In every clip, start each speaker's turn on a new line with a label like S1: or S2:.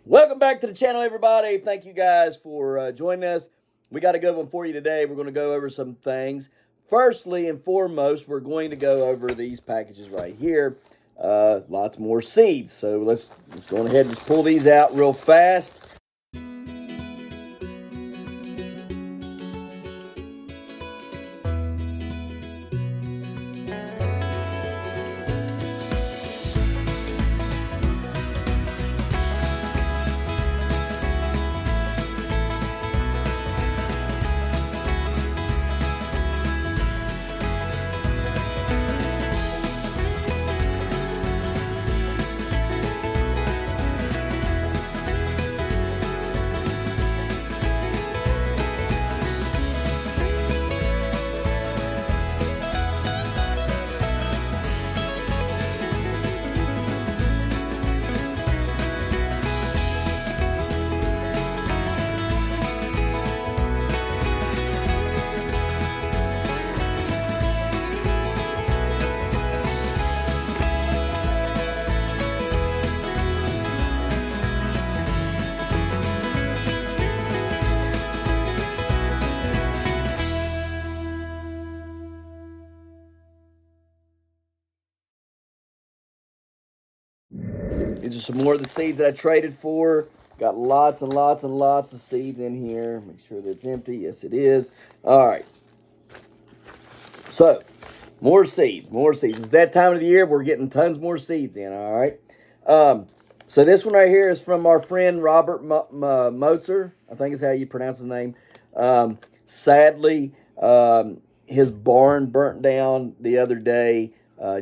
S1: Welcome back to the channel, everybody. Thank you guys for joining us. We got a good one for you today. We're going to go over some things. Firstly and foremost, we're going to go over these packages right here. Lots more seeds. So let's go ahead and just pull these out real fast. These are some more of the seeds that I traded for. Got lots and lots and lots of seeds in here. Make sure that it's empty. Yes, it is. All right. So, more seeds, more seeds. It's that time of the year. We're getting tons more seeds in, all right? So this one right here is from our friend Robert Motzer. I think is how you pronounce his name. Sadly, his barn burnt down the other day,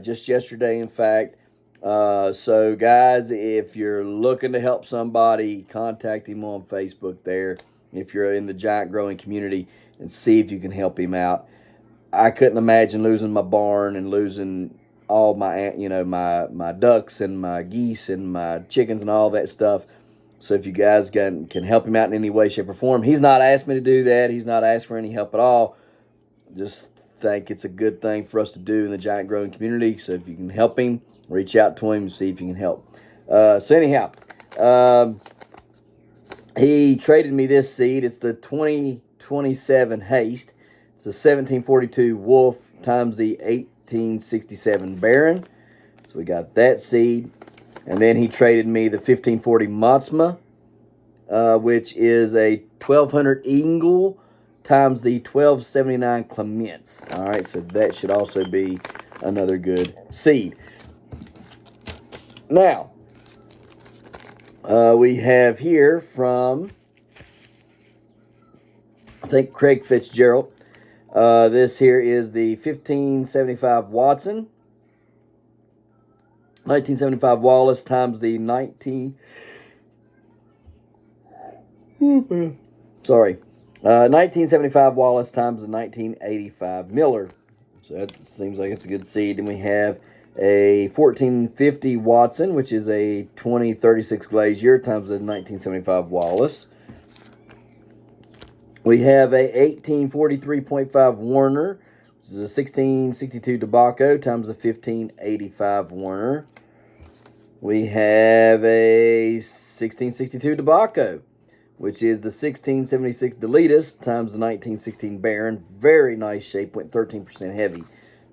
S1: just yesterday, in fact. So guys, if you're looking to help somebody, contact him on Facebook there. If you're in the giant growing community, and see if you can help him out. I couldn't imagine losing my barn and losing all my, my ducks and my geese and my chickens and all that stuff. So if you guys can help him out in any way, shape, or form. He's not asked me to do that. He's not asked for any help at all. Just think it's a good thing for us to do in the giant growing community. So if you can help him, reach out to him and see if you can help. So anyhow, he traded me this seed. It's the 2027 Haste. It's a 1742 Wolf times the 1867 Baron. So we got that seed. And then he traded me the 1540 Motsma, which is a 1200 Ingle times the 1279 Clements. All right, so that should also be another good seed. Now, we have here from, I think, Craig Fitzgerald. This here is the 1575 Watson, 1975 Wallace times the 1975 Wallace times the 1985 Miller. So that seems like it's a good seed. And we have a 1450 Watson, which is a 2036 Glazier times the 1975 Wallace. We have a 1843.5 Warner, which is a 1662 Tobacco times the 1585 Warner. We have a 1662 Tobacco, which is the 1676 Deletus times the 1916 Baron. Very nice shape, went 13% heavy.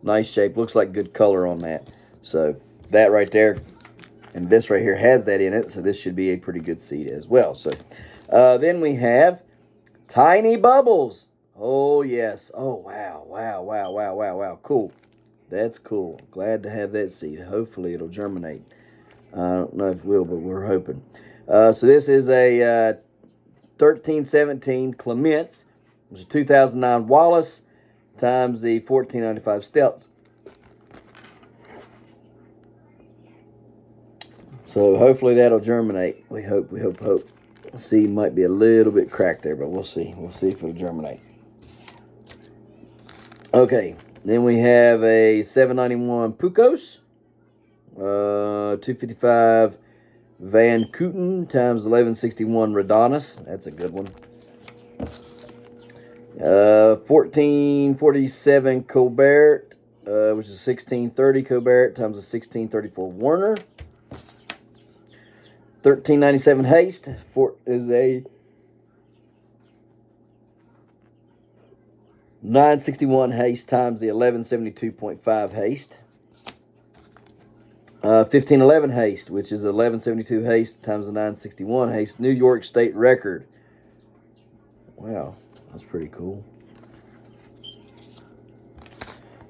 S1: Nice shape, looks like good color on that. So that right there, and this right here has that in it, so this should be a pretty good seed as well. So then we have Tiny Bubbles. Oh, yes. Oh, wow, wow, wow, wow, wow, wow. Cool. That's cool. Glad to have that seed. Hopefully it'll germinate. I don't know if it will, but we're hoping. So this is a 1317 Clements, which is a 2009 Wallace times the 1495 Stelz. So hopefully that'll germinate. We hope. Seed might be a little bit cracked there, but we'll see. We'll see if it'll germinate. Okay, then we have a 791 Pucos, 255 Van Kooten times 1161 Redonis. That's a good one. 1447 Colbert, which is 1630 Colbert times a 1634 Warner. $13.97 Haste is a 961 Haste times the 1172.5 Haste. 1511 Haste, which is 1172 Haste times the 961 Haste. New York State record. Wow, that's pretty cool.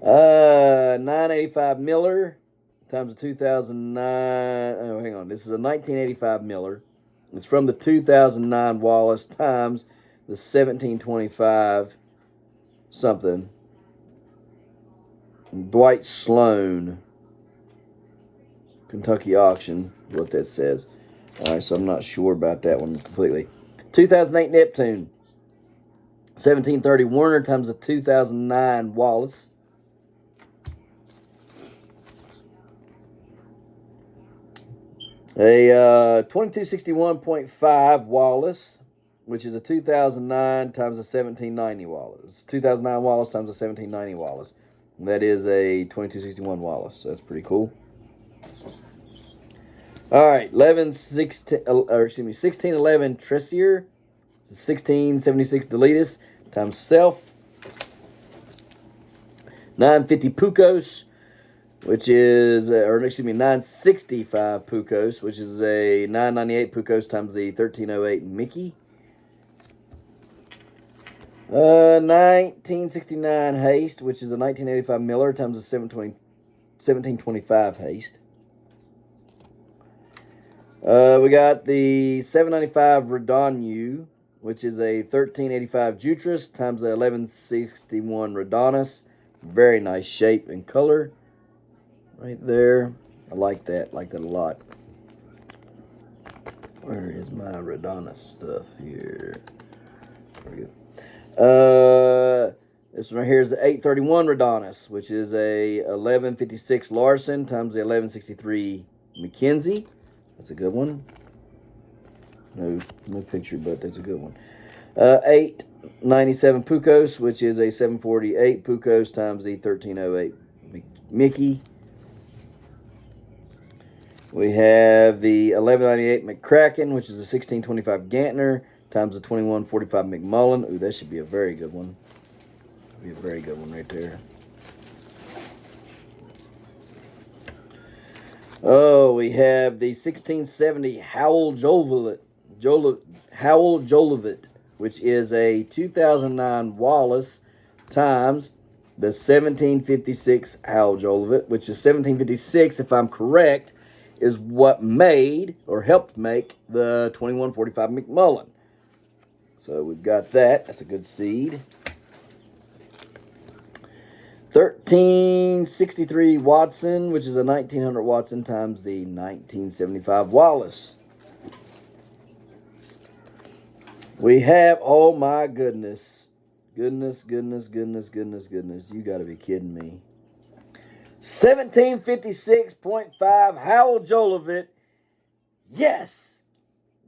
S1: 985 Miller times the 2009. Oh, hang on. This is a 1985 Miller. It's from the 2009 Wallace times the 1725 something. Dwight Sloan. Kentucky auction is what that says. All right, so I'm not sure about that one completely. 2008 Neptune. 1730 Warner times the 2009 Wallace. A 2261.5 Wallace, which is a 2009 times a 1790 Wallace. 2009 Wallace times a 1790 Wallace. And that is a 2261 Wallace. So that's pretty cool. All right, 1611 Tressier. 1676 Deletus times self. 950 Pucos, which is, 965 Pucos, which is a 998 Pucos times the 1308 Mickey. 1969 Haste, which is a 1985 Miller times the 1725 Haste. We got the 795 Redonu, which is a 1385 Jutras times the 1161 Redonis. Very nice shape and color. Right there. I like that. Like that a lot. Where is my Redonis stuff here? There we go. This one right here is the 831 Redonis, which is a 1156 Larson times the 1163 McKenzie. That's a good one. No picture, but that's a good one. 897 Pucos, which is a 748 Pucos times the 1308 Mickey. We have the 1198 McCracken, which is a 1625 Gantner times the 2145 McMullen. Ooh, that should be a very good one. That'd be a very good one right there. Oh, we have the 1670 Howell Jolivet, which is a 2009 Wallace times the 1756 Howell Jolivet, which is 1756, if I'm correct, is what made or helped make the 2145 McMullen. So we've got that. That's a good seed. 1363 Watson, which is a 1900 Watson times the 1975 Wallace. We have, oh my goodness. Goodness. You got to be kidding me. 1756.5 Howell Jolivet. Yes.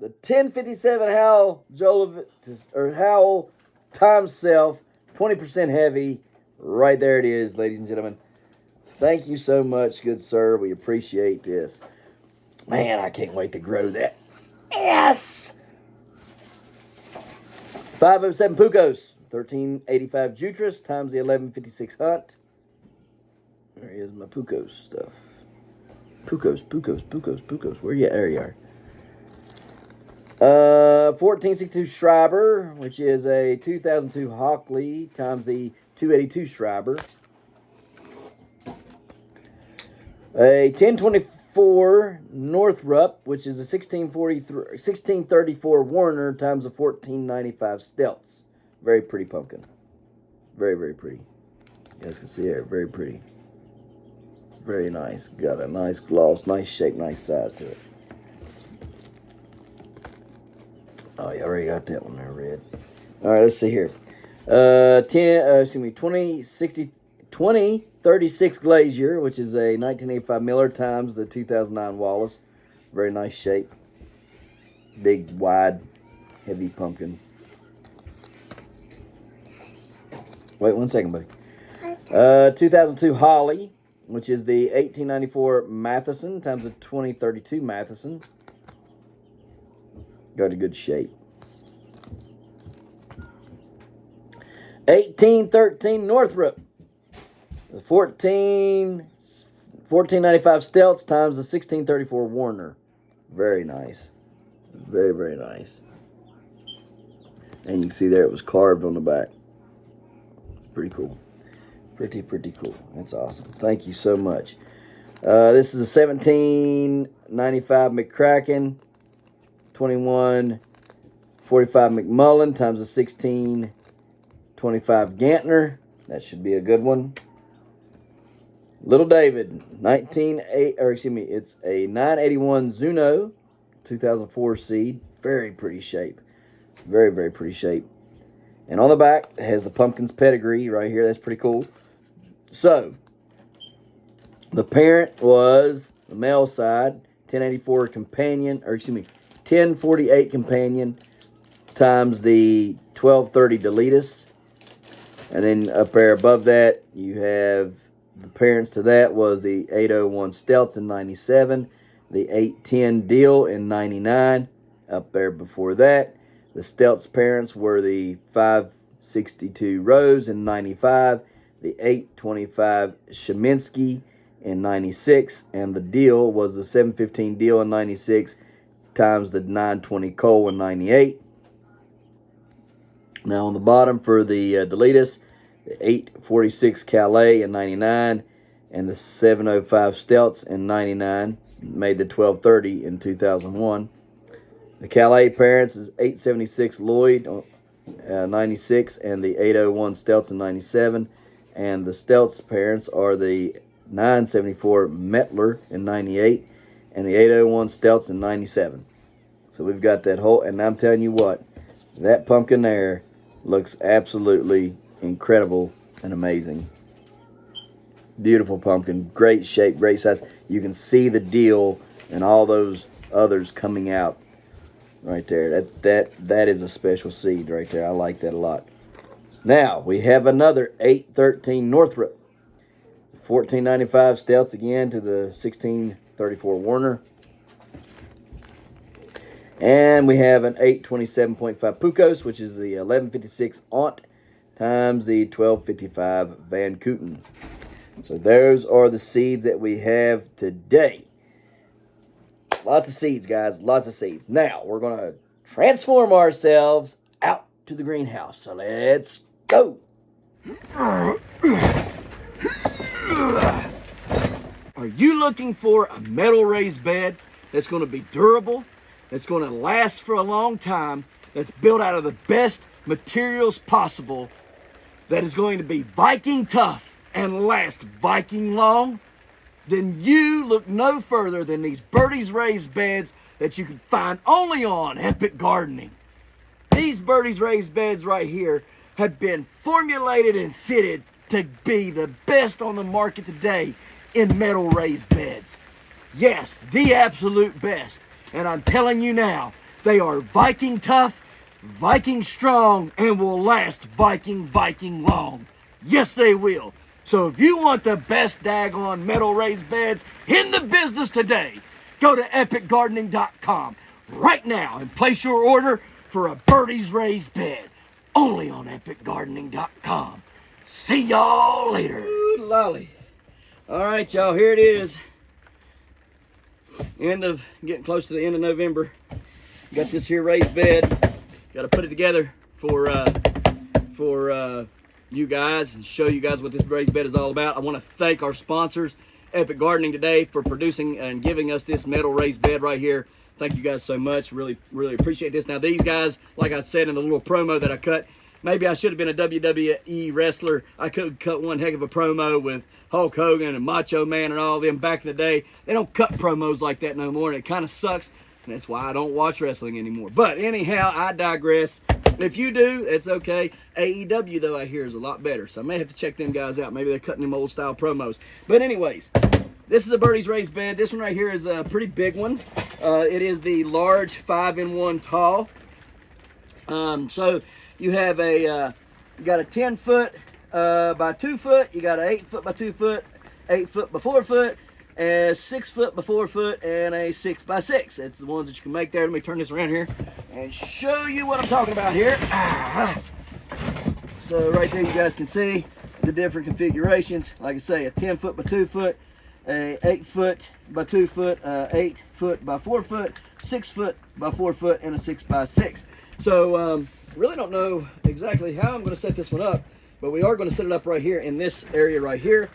S1: The 1057 Howell Jolivet, or Howell times self, 20% heavy. Right there it is, ladies and gentlemen. Thank you so much, good sir. We appreciate this. Man, I can't wait to grow that. Yes! 507 Pucos, 1385 Jutras times the 1156 Hunt. There is my Pucos stuff. Pucos. Where you at? There you are. 1462 Schreiber, which is a 2002 Hockley times the 282 Schreiber. A 1024 Northrup, which is a 1634 Warner times a 1495 Stelz. Very pretty pumpkin. Very, very pretty. You guys can see it. Very pretty. Very nice. Got a nice gloss, nice shape, nice size to it. Oh, you already got that one there, red. All right, let's see here. 2036 Glazier, which is a 1985 Miller times the 2009 Wallace. Very nice shape. Big, wide, heavy pumpkin. Wait 1 second, buddy. 2002 Holly, which is the 1894 Matheson times the 2032 Matheson. Got a good shape. 1813 Northrop. The 1495 Stelts times the 1634 Warner. Very nice. Very, very nice. And you can see there it was carved on the back. It's pretty cool. Pretty cool. That's awesome. Thank you so much. This is a 1795 McCracken, 2145 McMullen times a 1625 Gantner. That should be a good one. Little David, it's a 981 Zuno, 2004 seed. Very pretty shape. Very, very pretty shape. And on the back, it has the pumpkin's pedigree right here. That's pretty cool. So, the parent was the male side, 1084 companion, 1048 companion times the 1230 Deletus. And then up there above that, you have the parents to that was the 801 Stelts in 97, the 810 Deal in 99. Up there before that, the Stelts parents were the 562 Rose in 95, the 825 Sheminsky in 96, and the Deal was the 715 Deal in 96 times the 920 Cole in 98. Now on the bottom for the Deletus, the 846 Calais in 99, and the 705 Stelts in 99, made the 1230 in 2001. The Calais parents is 876 Lloyd 96, and the 801 Stelts in 97, and the Stelts parents are the 974 Metler in 98, and the 801 Stelts in 97. So we've got that whole, and I'm telling you what, that pumpkin there looks absolutely incredible and amazing. Beautiful pumpkin, great shape, great size. You can see the Deal and all those others coming out right there. That is a special seed right there. I like that a lot. Now we have another 813 Northrop, 1495 Stelts again to the 1634 Warner. And we have an 827.5 Pucos, which is the 1156 A.N.T times the 1255 Van Kooten. So those are the seeds that we have today. Lots of seeds, guys. Lots of seeds. Now, we're going to transform ourselves out to the greenhouse. So let's go. Are you looking for a metal raised bed that's going to be durable, that's going to last for a long time, that's built out of the best materials possible, that is going to be Viking tough and last Viking long? Then you look no further than these Birdies Raised Beds that you can find only on Epic Gardening. These Birdies Raised Beds right here have been formulated and fitted to be the best on the market today in metal raised beds. Yes, the absolute best. And I'm telling you now, they are Viking tough, Viking strong, and will last Viking long. Yes, they will. So if you want the best daggone metal raised beds in the business today, go to epicgardening.com right now and place your order for a Birdies Raised Bed. Only on epicgardening.com. See y'all later. Ooh, lolly. All right, y'all, here it is. Getting close to the end of November. Got this here raised bed. Got to put it together for you guys and show you guys what this raised bed is all about. I want to thank our sponsors, Epic Gardening, today for producing and giving us this metal raised bed right here. Thank you guys so much. Really, really appreciate this. Now, these guys, like I said in the little promo that I cut, maybe I should have been a WWE wrestler. I could cut one heck of a promo with Hulk Hogan and Macho Man and all of them back in the day. They don't cut promos like that no more, and it kind of sucks. And that's why I don't watch wrestling anymore. But anyhow, I digress. If you do, it's okay. AEW, though, I hear is a lot better. So I may have to check them guys out. Maybe they're cutting them old style promos. But anyways, this is a Birdies Raised Bed. This one right here is a pretty big one. It is the large 5-in-1 tall. So you have you got a 10 foot by 2 foot. You got an 8 foot by 2 foot, 8 foot by 4 foot. a 6 foot by 4 foot and a 6 by 6. It's the ones that you can make there. Let me turn this around here and show you what I'm talking about here. So right there you guys can see the different configurations. Like I say, a 10 foot by 2 foot, a 8 foot by 2 foot, 8 foot by 4 foot, 6 foot by 4 foot, and a 6 by 6. So really don't know exactly how I'm going to set this one up, but we are going to set it up right here in this area right here.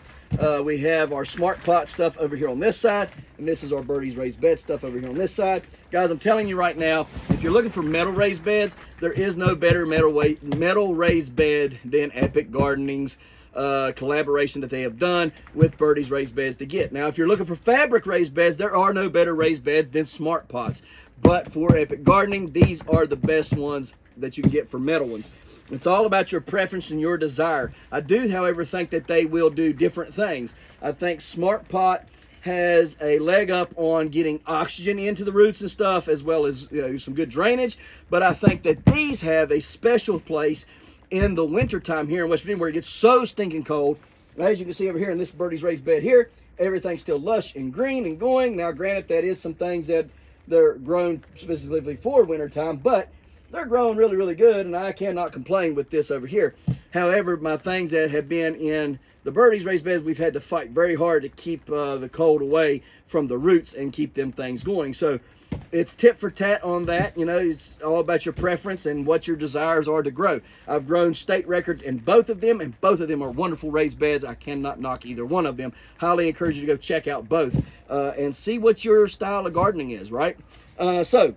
S1: We have our Smart Pot stuff over here on this side, and this is our Birdies Raised Bed stuff over here on this side. Guys, I'm telling you right now, if you're looking for metal raised beds, there is no better metal raised bed than Epic Gardening's collaboration that they have done with Birdies Raised Beds to get. Now, if you're looking for fabric raised beds, there are no better raised beds than Smart Pots. But for Epic Gardening, these are the best ones that you can get for metal ones. It's all about your preference and your desire. I do, however, think that they will do different things. I think Smart Pot has a leg up on getting oxygen into the roots and stuff, as well as some good drainage. But I think that these have a special place in the wintertime here in West Virginia where it gets so stinking cold. And as you can see over here in this Birdies Raised Bed here, everything's still lush and green and going. Now, granted, that is some things that they're grown specifically for wintertime, but they're growing really, really good, and I cannot complain with this over here. However, my things that have been in the Birdies Raised Beds, we've had to fight very hard to keep the cold away from the roots and keep them things going. So it's tit for tat on that. It's all about your preference and what your desires are to grow. I've grown state records in both of them, and both of them are wonderful raised beds. I cannot knock either one of them. Highly encourage you to go check out both and see what your style of gardening is, right? So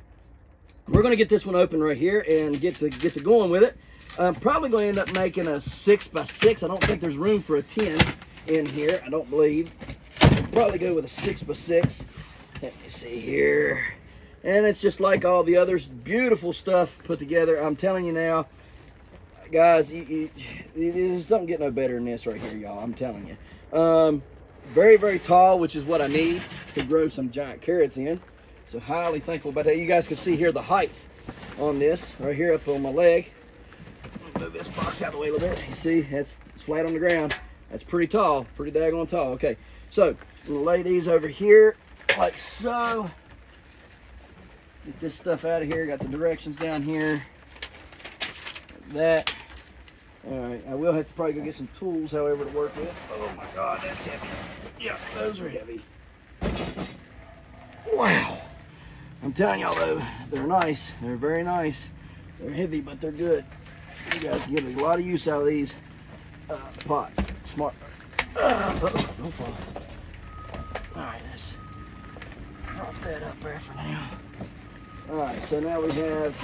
S1: we're going to get this one open right here and get to going with it. I'm probably going to end up making a 6 by 6. I don't think there's room for a 10 in here. I don't believe. I'll probably go with a 6 by 6. Let me see here. And it's just like all the others. Beautiful stuff put together. I'm telling you now, guys, you just don't get no better than this right here, y'all. I'm telling you. Very, very tall, which is what I need to grow some giant carrots in. So highly thankful about that. You guys can see here the height on this right here up on my leg. Let me move this box out of the way a little bit. You see, it's flat on the ground. That's pretty tall, pretty daggone tall. Okay, so I'm gonna lay these over here like so. Get this stuff out of here. Got the directions down here. Like that. All right, I will have to probably go get some tools, however, to work with. Oh my God, that's heavy. Yeah, those are heavy. Wow. I'm telling y'all though, they're nice. They're very nice. They're heavy, but they're good. You guys can get a lot of use out of these pots. Smart. Don't fall. All right, let's drop that up there for now. All right, so now we have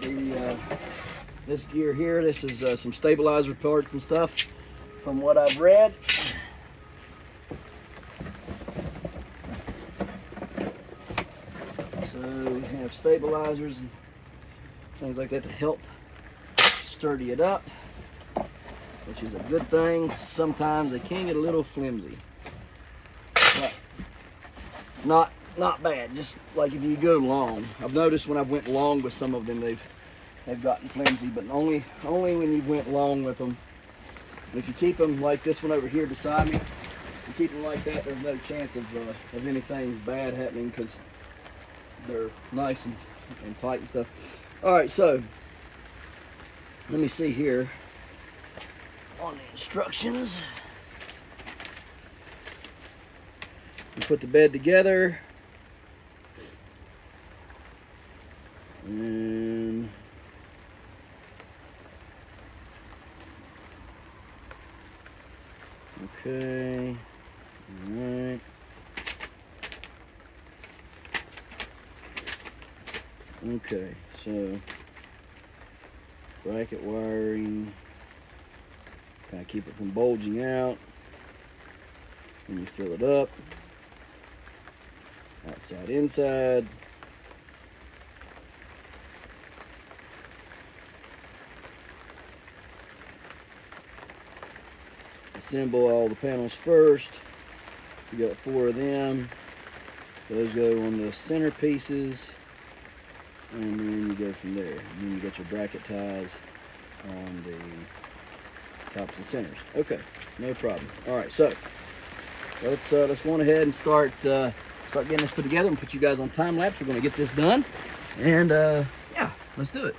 S1: the this gear here. This is some stabilizer parts and stuff from what I've read. So we have stabilizers and things like that to help sturdy it up, which is a good thing. Sometimes they can get a little flimsy, but not bad. Just like if you go long, I've noticed when I've went long with some of them, they've gotten flimsy, but only when you went long with them. And if you keep them like this one over here beside me, if you keep them like that, there's no chance of anything bad happening because they're nice and tight and stuff. All right, so let me see here on the instructions. We put the bed together, and okay, all right. Okay, so bracket wiring, kind of keep it from bulging out when you fill it up. Outside, inside. Assemble all the panels first. You got 4 of them. Those go on the center pieces. And then you go from there. And then you get your bracket ties on tops and centers. Okay, no problem. All right, so let's go on ahead and start getting this put together and put you guys on time lapse. We're going to get this done, and yeah, let's do it.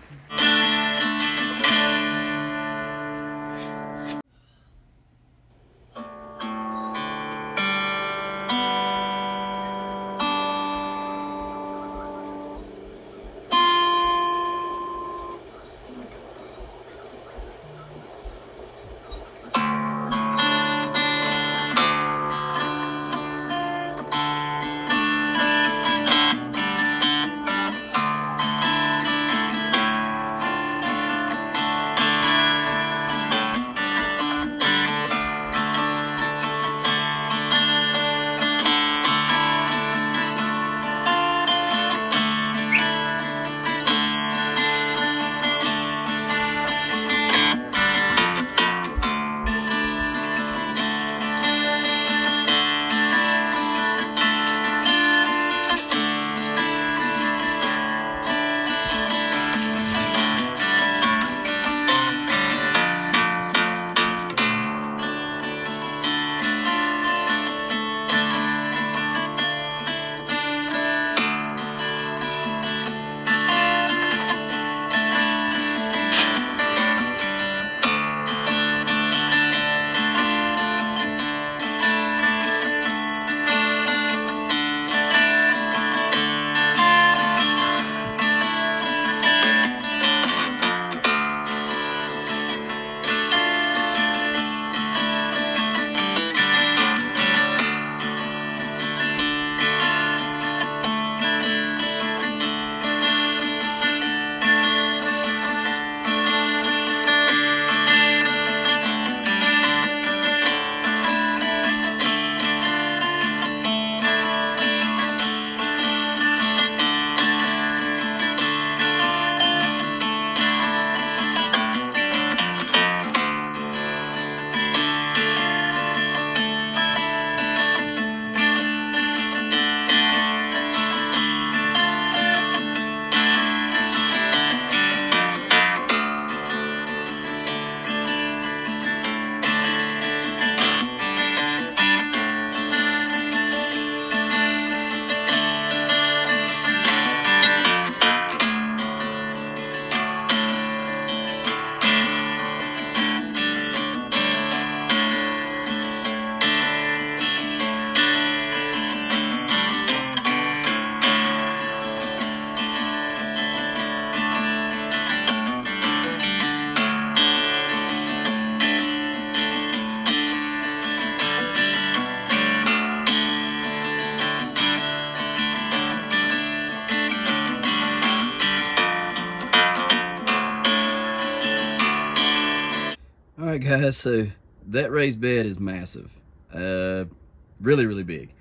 S1: All right, guys, so that raised bed is massive, really big.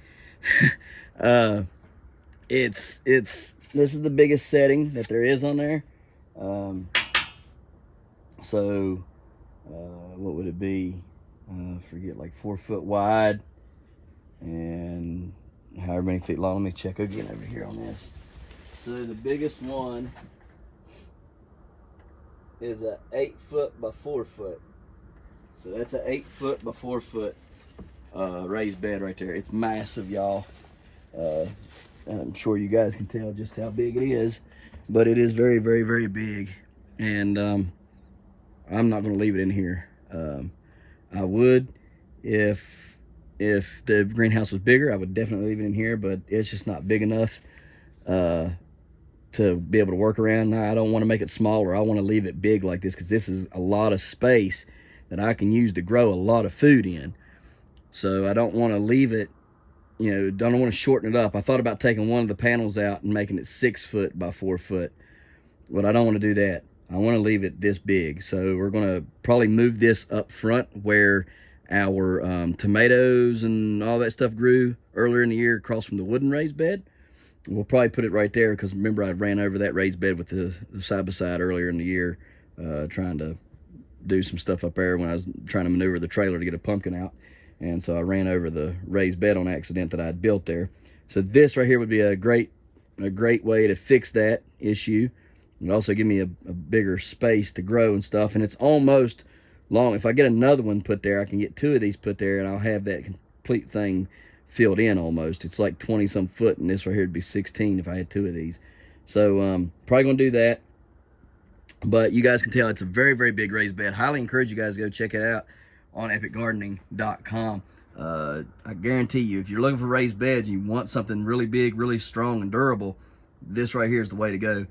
S1: This is the biggest setting that there is on there. What would it be? Forget, like 4 foot wide and however many feet long. Let me check again over here on this. So the biggest one is a 8 foot by 4 foot. So that's an 8 foot by 4 foot raised bed right there. It's massive, y'all. I'm sure you guys can tell just how big it is, but it is very big. And I'm not going to leave it in here. I would, if the greenhouse was bigger, I would definitely leave it in here, but it's just not big enough to be able to work around. Now, I don't want to make it smaller. I want to leave it big like this because this is a lot of space that I can use to grow a lot of food in. So I don't want to leave it, you know, don't want to shorten it up. I thought about taking one of the panels out and making it 6 foot by 4 foot, but I don't want to do that. I want to leave it this big. So we're going to probably move this up front where our tomatoes and all that stuff grew earlier in the year across from the wooden raised bed. We'll probably put it right there because remember I ran over that raised bed with the side-by-side earlier in the year, trying to do some stuff up there when I was trying to maneuver the trailer to get a pumpkin out. And so I ran over the raised bed on accident that I'd built there. So this right here would be a great way to fix that issue. It would also give me a bigger space to grow and stuff. And it's almost long. If I get another one put there, I can get 2 of these put there, and I'll have that complete thing filled in almost. It's like 20 some foot, and this right here would be 16 if I had 2 of these. So probably gonna do that. But you guys can tell it's a very, very big raised bed. Highly encourage you guys to go check it out on epicgardening.com. I guarantee you, if you're looking for raised beds and you want something really big, really strong and durable, this right here is the way to go,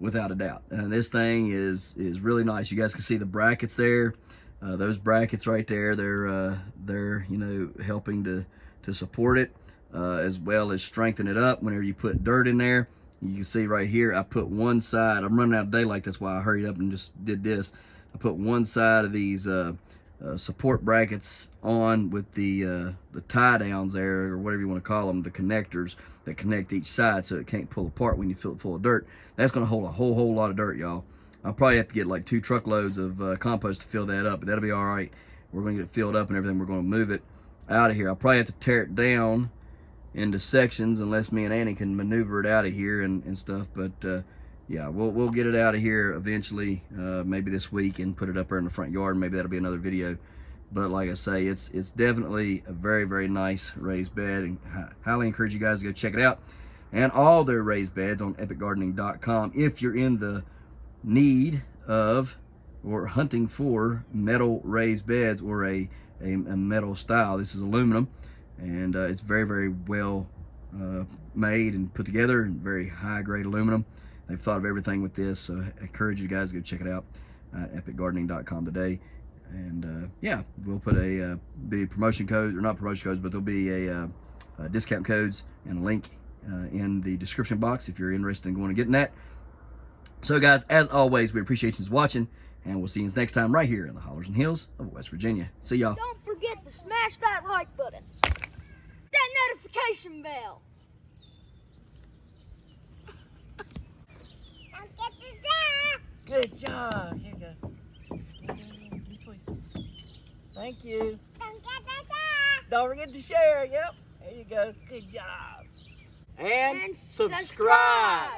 S1: without a doubt. And this thing is really nice. You guys can see the brackets there. Those brackets right there, they're you know, helping to support it, as well as strengthen it up whenever you put dirt in there. You can see right here, I put one side, I'm running out of daylight, that's why I hurried up and just did this. I put one side of these support brackets on with the tie downs there, or whatever you want to call them, the connectors that connect each side so it can't pull apart when you fill it full of dirt. That's going to hold a whole lot of dirt, y'all. I'll probably have to get like 2 truckloads of compost to fill that up, but that'll be all right. We're going to get it filled up and everything. We're going to move it out of here. I'll probably have to tear it down into sections unless me and Annie can maneuver it out of here and stuff. But yeah, we'll get it out of here eventually, maybe this week, and put it up there in the front yard. Maybe that'll be another video. But like I say, it's definitely a very, very nice raised bed, and highly encourage you guys to go check it out. And all their raised beds on epicgardening.com if you're in the need of or hunting for metal raised beds or a metal style. This is aluminum, and it's very, very well made and put together, and very high grade aluminum. They've thought of everything with this, so I encourage you guys to go check it out at epicgardening.com today. And yeah, we'll put be promotion codes, or not promotion codes, but there'll be a discount codes and a link in the description box if you're interested in going and getting that. So guys, as always, we appreciate you watching, and we'll see you next time right here in the hollers and hills of West Virginia. See y'all.
S2: Don't forget to smash that like button, that notification bell.
S3: Don't get the dog.
S4: Good job. Here you go. Thank you.
S3: Don't get the dog.
S4: Don't forget to share. Yep. There you go. Good job. And
S2: And
S4: subscribe.